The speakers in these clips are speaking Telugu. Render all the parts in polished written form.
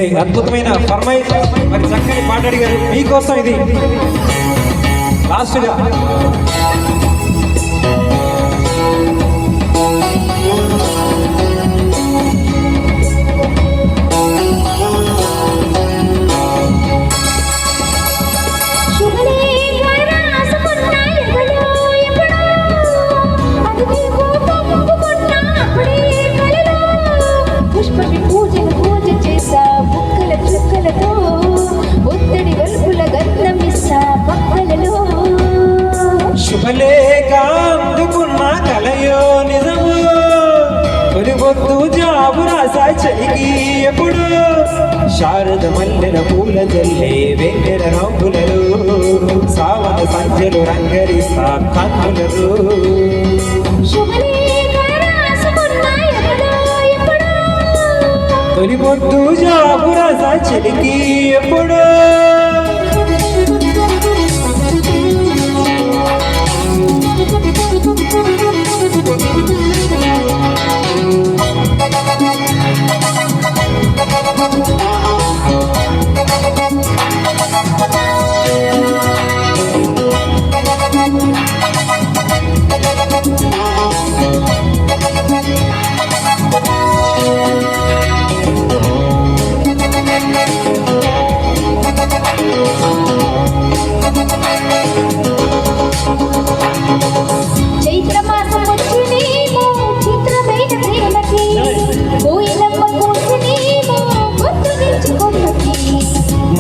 మరి అద్భుతమైన ఫర్మాయిష్, మరి చక్కని పాట అడిగారు మీకోసం. ఇది లాస్ట్గా శుభలేఖ అందుకున్న కలయో నిజము, తొలిగొద్దు జాబు రాసా చెలికి ఎప్పుడు, శారద మల్లెల పూల జల్లే వెన్నెల రంగులలో, సావన సంజలు రంగరిస్తా కన్నులలో. తొలిగొద్దు జాబు రాసా చెలికి ఎప్పుడు.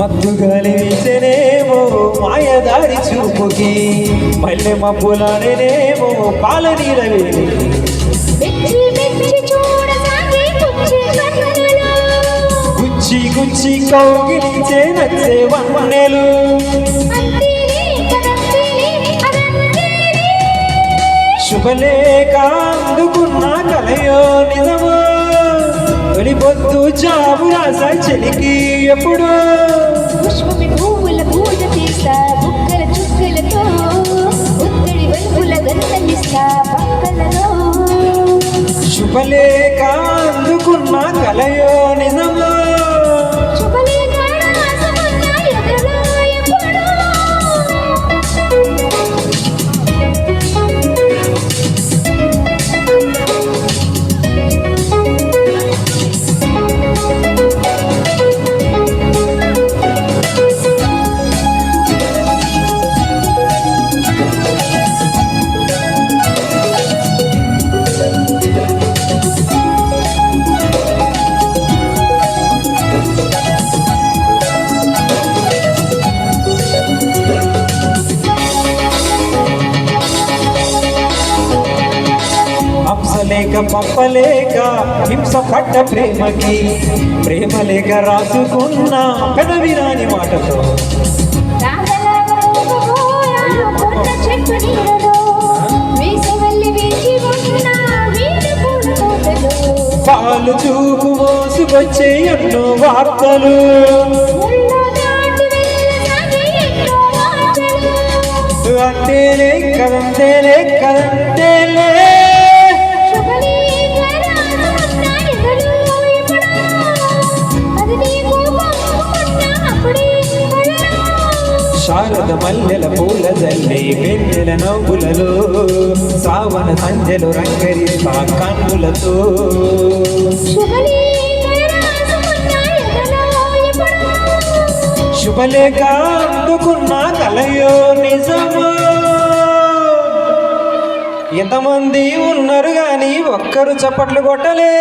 మత్తుగలిచేనేమో మాయదారి చూపుకి, మల్లె మబ్బులనేమో పాల నీరవేణి, గుచ్చి గుచ్చి కౌగిలించే నచ్చే వన్నెలు. శుభలేఖ అందుకున్న కలయో నిజము, తొలిపొద్దు జాబు రాసా చెలికి ఎప్పుడు. పుష్పమి పువ్వుల పూజ చేస్తా బుక్కల చుక్కలతో, ఒత్తిడి వైపుల గంటలిస్తా పక్కలలో. శుభలేఖ అందుకున్న కలయో నిజము, లేక పంపలేక హింస పడ్డ ప్రేమకి, ప్రేమ లేక రాసుకున్న పెదవి రాని మాటతో, పాలు చూపు మోసుకొచ్చే ఎన్నో వార్తలు, అంతేలే కదంతేలే కదంతేలే. శారద మల్లెల పూల జల్లే వెన్నెల నవ్వులలో, సావన సంజలు రంగరిస్తా కన్నులతో. శుభలేఖ అందుకున్న కలయో నిజము. ఎంతమంది ఉన్నారు గాని ఒక్కరు చప్పట్లు కొట్టలే.